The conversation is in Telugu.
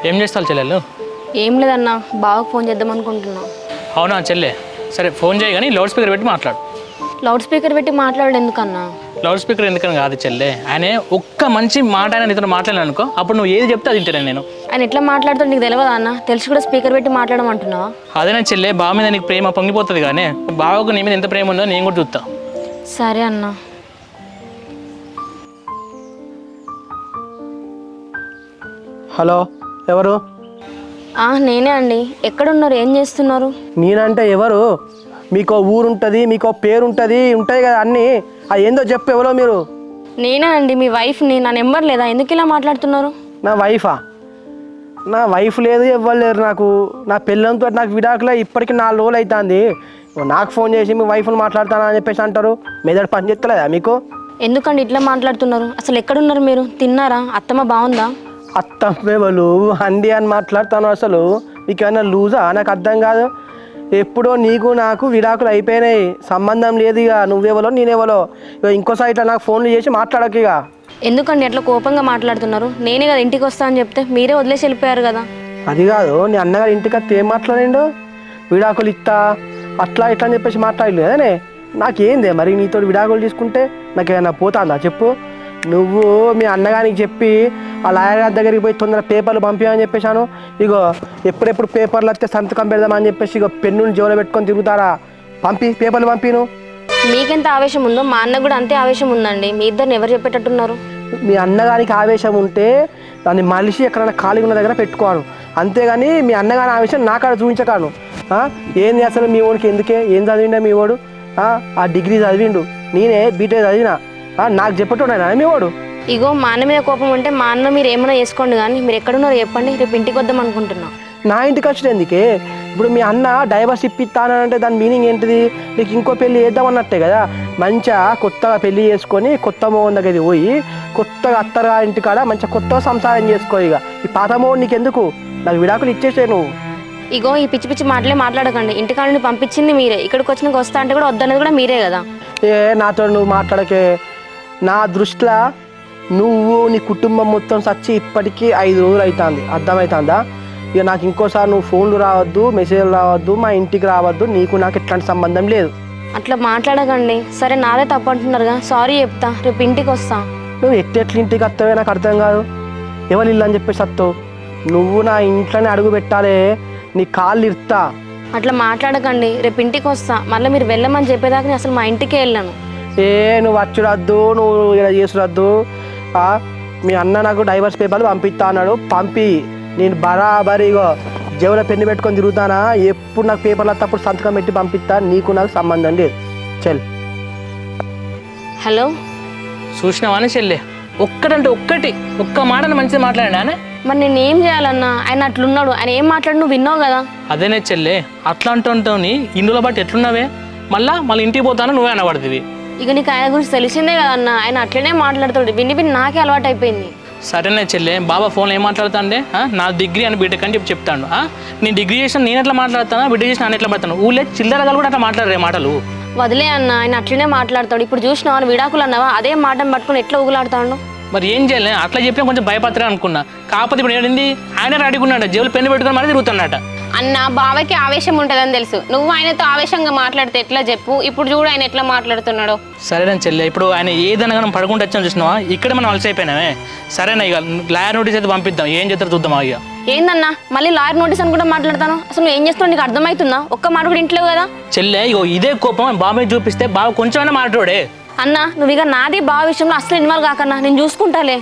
ఏం చేస్తావు చెల్లెలు? ఏం లేదన్నా, బావకు ఫోన్ చేద్దాం అనుకుంటున్నా. అవునా చెల్లె, సరే ఫోన్ చేయి కానీ లౌడ్ స్పీకర్ పెట్టి మాట్లాడు. లౌడ్ స్పీకర్ పెట్టి మాట్లాడు ఎందుకన్నా? లౌడ్ స్పీకర్ ఎందుకని కాదు చెల్లె, ఆయన ఒక్క మంచి మాట ఆయన నీతో మాట్లాడాను అనుకో, అప్పుడు నువ్వు ఏది చెప్తే అది వింటాను నేను. ఆయన ఎట్లా మాట్లాడుతాడు నీకు తెలియదా అన్న? తెలిసి కూడా స్పీకర్ పెట్టి మాట్లాడమంటున్నావా? అదేనా చెల్లె, బావ మీద నీకు ప్రేమ పొంగిపోతుంది కానీ బావకు నీ మీద ఎంత ప్రేమ ఉందో నేను కూడా చూస్తా. సరే అన్నా. హలో, ఎవరు? నేనే అండి. ఎక్కడున్నారు? ఏం చేస్తున్నారు? నేనంటే ఎవరు? మీకో ఊరు ఉంటుంది, మీకో పేరు ఉంటుంది, ఉంటాయి కదా అన్నీ. అది ఏందో చెప్పు, ఎవరో మీరు? నేనే అండి, మీ వైఫ్ని. నా నెంబర్ లేదా? ఎందుకు ఇలా మాట్లాడుతున్నారు? నా వైఫా? నా వైఫ్ లేదు, ఎవ్వరు లేరు నాకు. నా పిల్లలతో నాకు విడాకులో ఇప్పటికి 4 రోజులు అవుతుంది. నాకు ఫోన్ చేసి మీ వైఫ్ని మాట్లాడతానా అని చెప్పేసి అంటారు. మెదడు పని చేస్తలేదా మీకు? ఎందుకండి ఇట్లా మాట్లాడుతున్నారు? అసలు ఎక్కడున్నారు మీరు? తిన్నారా? అత్తమ్మ బాగుందా? అత్తమ్మేవలు అండి అని మాట్లాడతాను. అసలు నీకేమైనా లూజా? నాకు అర్థం కాదు. ఎప్పుడో నీకు నాకు విడాకులు అయిపోయినాయి, సంబంధం లేదు. ఇక నువ్వెవలో నేనెవలో. ఇక ఇంకోసారి ఇట్లా నాకు ఫోన్లు చేసి మాట్లాడక. ఇక ఎందుకండి అట్లా కోపంగా మాట్లాడుతున్నారు? నేనే కదా ఇంటికి వస్తా అని చెప్తే మీరే వదిలేసి వెళ్ళిపోయారు కదా. అది కాదు, నీ అన్నగారు ఇంటికి వస్తే ఏం మాట్లాడిండు? విడాకులు ఇస్తా అట్లా ఇట్లా అని చెప్పేసి మాట్లాడలేదు కదనే. నాకేందే మరి నీతో విడాకులు తీసుకుంటే నాకేమైనా పోతుందా చెప్పు? నువ్వు మీ అన్నగారికి చెప్పి ఆ లాయర్ గారి దగ్గరికి పోయి తొందర పేపర్లు పంపించమని చెప్పేశాను. ఇగో ఎప్పుడెప్పుడు పేపర్లు వస్తే సంతకం పెడదామని చెప్పేసి ఇగో పెన్నుని జోలో పెట్టుకొని తిరుగుతారా? పేపర్లు పంపిను. మీకెంత ఆవేశం ఉందో మా అన్న కూడా అంతే ఆవేశం ఉందండి. మీ ఇద్దరిని ఎవరు చెప్పేటట్టున్నారు? మీ అన్నగారికి ఆవేశం ఉంటే దాన్ని మనిషి ఎక్కడైనా ఖాళీగా ఉన్న దగ్గర పెట్టుకోను, అంతేగాని మీ అన్నగారి ఆవేశం నాకాడ చూపించకాను. ఏంది అసలు మీ వాడికి ఎందుకే? ఏం చదివిండా మీ వాడు? ఆ డిగ్రీ చదివిండు, నేనే బీటెక్ చదివినా. నాకు చెప్పట్టున్నా మీ వాడు? ఇగో మా అన్న మీద కోపం ఉంటే మా అన్న మీరు ఏమైనా చేసుకోండి, కానీ మీరు ఎక్కడున్నారో చెప్పండి. రేపు ఇంటికి వద్దాం అనుకుంటున్నా. నా ఇంటికి వచ్చిన ఎందుకే? ఇప్పుడు మీ అన్న డైవర్స్ ఇప్పిస్తానంటే దాని మీనింగ్ ఏంటిది? నీకు ఇంకో పెళ్ళి చేద్దామన్నట్టే కదా. మంచిగా కొత్తగా పెళ్ళి చేసుకొని కొత్త మోహన్ దగ్గరికి పోయి కొత్తగా అత్తగా ఇంటికాడ మంచిగా కొత్తగా సంసారం చేసుకో. ఇక ఈ పాత మోహన్ నీకు ఎందుకు? నాకు విడాకులు ఇచ్చేసే నువ్వు. ఇగో ఈ పిచ్చి పిచ్చి మాటలే మాట్లాడకండి. ఇంటికాడ నుండి పంపించింది మీరే, ఇక్కడికి వచ్చినాక వస్తా అంటే కూడా వద్దనేది కూడా మీరే కదా. నాతో నువ్వు మాట్లాడకే. నా దృష్టిలో నువ్వు నీ కుటుంబం మొత్తం సచ్చి ఇప్పటికీ 5 రోజులు అవుతుంది. అర్థమవుతుందా? ఇక నాకు ఇంకోసారి నువ్వు ఫోన్లు రావద్దు, మెసేజ్లు రావద్దు, మా ఇంటికి రావద్దు. నీకు నాకు ఎట్లాంటి సంబంధం లేదు. అట్లా మాట్లాడకండి. సరే నాదే తప్పు అంటున్నారుగా, సారీ చెప్తా. రేపు ఇంటికి వస్తా. నువ్వు ఎట్లెట్ల ఇంటికి వస్తావే నాకు అర్థం కాదు. ఎవరు ఇల్లు అని చెప్పేసి వస్తావు? నువ్వు నా ఇంట్లోనే అడుగు పెట్టాలే, నీ కాళ్ళు ఇర్తా. అట్లా మాట్లాడకండి. రేపు ఇంటికి వస్తా. మళ్ళీ మీరు వెళ్ళమని చెప్పేదాకా నేను అసలు మా ఇంటికే వెళ్ళాను. నువ్వు వచ్చురద్దు, నువ్వు ఇలా చేసురద్దు. మీ అన్న నాకు డైవర్స్ పేపర్లు పంపిస్తా అన్నాడు, పంపి. నేను బరాబరిగో జేబులో పెన్ను పెట్టుకొని తిరుగుతానా? ఎప్పుడు నాకు పేపర్లు వస్తే అప్పుడు సంతకం పెట్టి పంపిస్తా. నీకు నాకు సంబంధం లేదు. చల్. హలో, చూసినావానే చెల్లె, ఒక్కటంటే ఒక్క మాటను మంచిగా మాట్లాడినా. మరి నేను ఏం చేయాలన్నా? ఆయన అట్లున్నాడు. ఆయన ఏం మాట్లాడు నువ్వు విన్నావు కదా. అదేనే చెల్లె, అట్లా అంటుంటావు. ఇందులో బట్టి ఎట్లున్నావే? మళ్ళీ ఇంటికి పోతాను నువ్వే అనబడుతుంది. ఇక నీకు ఆయన గురించి తెలిసిందే కదన్నా. ఆయన అట్లనే మాట్లాడుతాడు. విని నాకే అలవాటు అయిపోయింది. సరేనే చెల్లె, బాబా ఫోన్లో ఏం మాట్లాడుతాండే? నా డిగ్రీ అని బీటెక్ అని చెప్తాను. నేను డిగ్రీ చేసిన నేను ఎట్లా మాట్లాడతానా, బీటెక్ చేసిన నేను ఎట్లా మాట్లాడతాను? ఊళ్ళే చిల్లరగాలు కూడా అట్లా మాట్లాడరే మాటలు. వదిలే అన్న, ఆయన అట్లనే మాట్లాడతాడు. ఇప్పుడు చూసినావా విడాకులు అన్నావా, అదే మాటను పట్టుకుని ఎట్లా ఊగులాడుతాడు. మరి ఏం చేయాలి? అట్లా చెప్పినా కొంచెం భయపడతారే అనుకున్నా. కాకపోతే ఇప్పుడు ఏంటి, ఆయన అడుగున్నాడు, జేబులు పెన్ను పెట్టుకుని మరీ తిరుగుతున్నట. అన్న బావకి ఆవేశం ఉంటుందని తెలుసు. నువ్వు ఆయనతో ఆవేశంగా మాట్లాడితే ఎట్లా చెప్పు? ఇప్పుడు చూడు ఆయన ఎట్లా మాట్లాడుతున్నాడో. సరేనా చెల్లె, ఇప్పుడు ఆయన ఏదైనా మనం పడుకుంటూ వచ్చాం చూసినావా, ఇక్కడ మనం అలసైపోయినామే. సరేనా, ఇక లాయర్ నోటీస్ అయితే పంపిద్దాం, ఏం చేస్తారో చూద్దాం. ఇక ఏందన్నా మళ్ళీ లాయర్ నోటీస్ అని కూడా మాట్లాడతాను? అసలు నువ్వు ఏం చేస్తున్నావు నీకు అర్థమవుతుందా? ఒక్క మాట కూడా ఇంట్లో కదా. చెల్లె, ఇగో ఇదే కోపం బాబాయ్ చూపిస్తే బాబు కొంచెమైనా మాట్లాడే. అన్న నువ్వు ఇక నాది బావ విషయంలో అసలు ఇన్వాల్వ్ కాకన్నా, నేను చూసుకుంటాలే.